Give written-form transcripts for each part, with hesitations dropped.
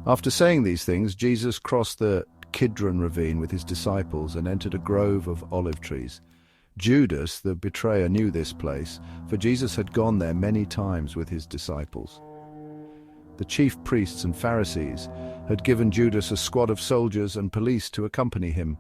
After saying these things, Jesus crossed the Kidron ravine with his disciples and entered a grove of olive trees. Judas, the betrayer, knew this place, for Jesus had gone there many times with his disciples. The chief priests and Pharisees had given Judas a squad of soldiers and police to accompany him.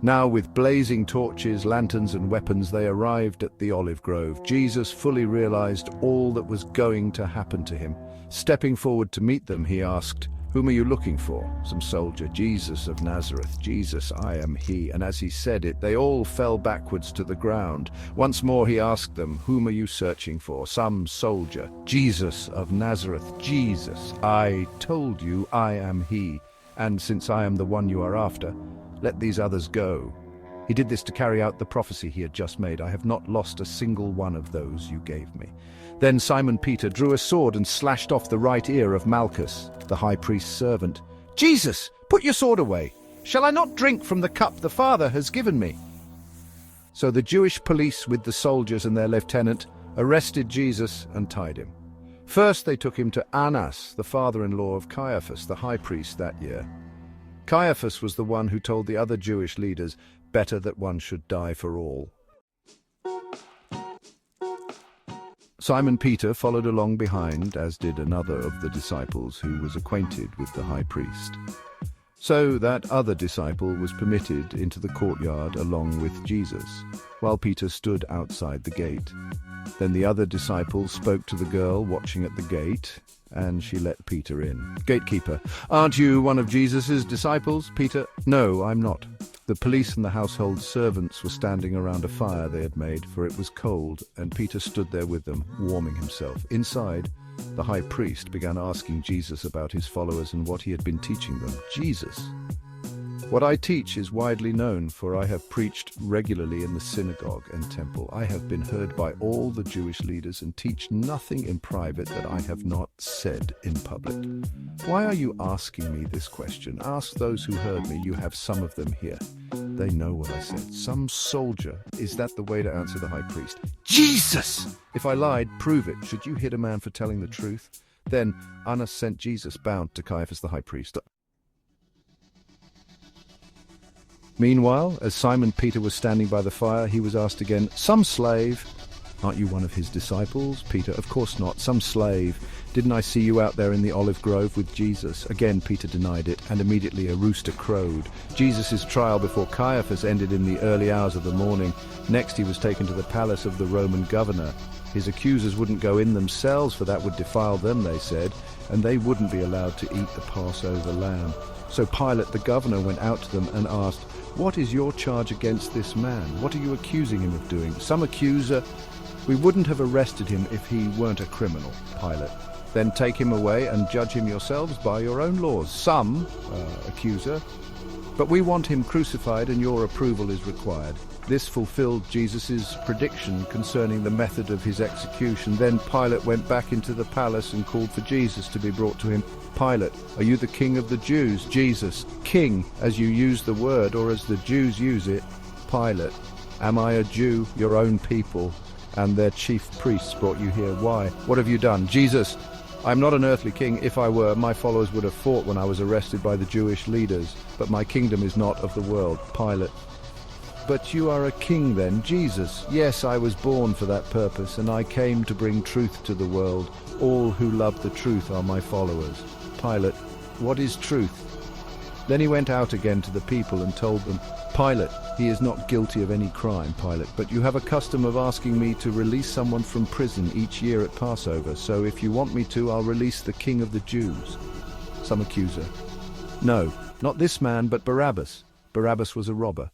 Now, with blazing torches, lanterns and weapons, they arrived at the olive grove. Jesus fully realized all that was going to happen to him. Stepping forward to meet them, he asked, "Whom are you looking for?" Some soldier. "Jesus of Nazareth." "Jesus, I am he." And as he said it, they all fell backwards to the ground. Once more he asked them, "Whom are you searching for?" Some soldier. "Jesus of Nazareth." "Jesus, I told you I am he. And since I am the one you are after, let these others go." He did this to carry out the prophecy he had just made. "I have not lost a single one of those you gave me." Then Simon Peter drew a sword and slashed off the right ear of Malchus, the high priest's servant. "Jesus, put your sword away. Shall I not drink from the cup the Father has given me?" So the Jewish police, with the soldiers and their lieutenant, arrested Jesus and tied him. First they took him to Annas, the father-in-law of Caiaphas, the high priest that year. Caiaphas was the one who told the other Jewish leaders, "Better that one should die for all." Simon Peter followed along behind, as did another of the disciples who was acquainted with the high priest. So that other disciple was permitted into the courtyard along with Jesus, while Peter stood outside the gate. Then the other disciple spoke to the girl watching at the gate, and she let Peter in. "Gatekeeper, aren't you one of Jesus' disciples?" "Peter, no, I'm not." The police and the household servants were standing around a fire they had made, for it was cold, and Peter stood there with them, warming himself. Inside, the high priest began asking Jesus about his followers and what he had been teaching them. "Jesus, what I teach is widely known, for I have preached regularly in the synagogue and temple. I have been heard by all the Jewish leaders and teach nothing in private that I have not said in public. Why are you asking me this question? Ask those who heard me. You have some of them here. They know what I said." "Some soldier." "Is that the way to answer the high priest?" "Jesus! If I lied, prove it. Should you hit a man for telling the truth?" Then Annas sent Jesus bound to Caiaphas the high priest. Meanwhile, as Simon Peter was standing by the fire, he was asked again, "Some slave." "Aren't you one of his disciples?" "Peter, of course not. Some slave. Didn't I see you out there in the olive grove with Jesus?" Again Peter denied it, and immediately a rooster crowed. Jesus' trial before Caiaphas ended in the early hours of the morning. Next he was taken to the palace of the Roman governor. His accusers wouldn't go in themselves, for that would defile them, they said, and they wouldn't be allowed to eat the Passover lamb. So Pilate the governor went out to them and asked, "What is your charge against this man? What are you accusing him of doing?" Some accuser, "We wouldn't have arrested him if he weren't a criminal." Pilate, "Then take him away and judge him yourselves by your own laws." Some accuser, "But we want him crucified and your approval is required." This fulfilled Jesus' prediction concerning the method of his execution. Then Pilate went back into the palace and called for Jesus to be brought to him. "Pilate, are you the king of the Jews?" Jesus, "King, as you use the word, or as the Jews use it." Pilate, "Am I a Jew? Your own people and their chief priests brought you here. Why? What have you done?" Jesus, "I'm not an earthly king. If I were, my followers would have fought when I was arrested by the Jewish leaders. But my kingdom is not of the world." Pilate, "But you are a king then?" Jesus, "Yes, I was born for that purpose, and I came to bring truth to the world. All who love the truth are my followers." Pilate, "What is truth?" Then he went out again to the people and told them, "Pilate, he is not guilty of any crime." Pilate, "But you have a custom of asking me to release someone from prison each year at Passover, so if you want me to, I'll release the king of the Jews." Some accuser, "No, not this man, but Barabbas." Barabbas was a robber.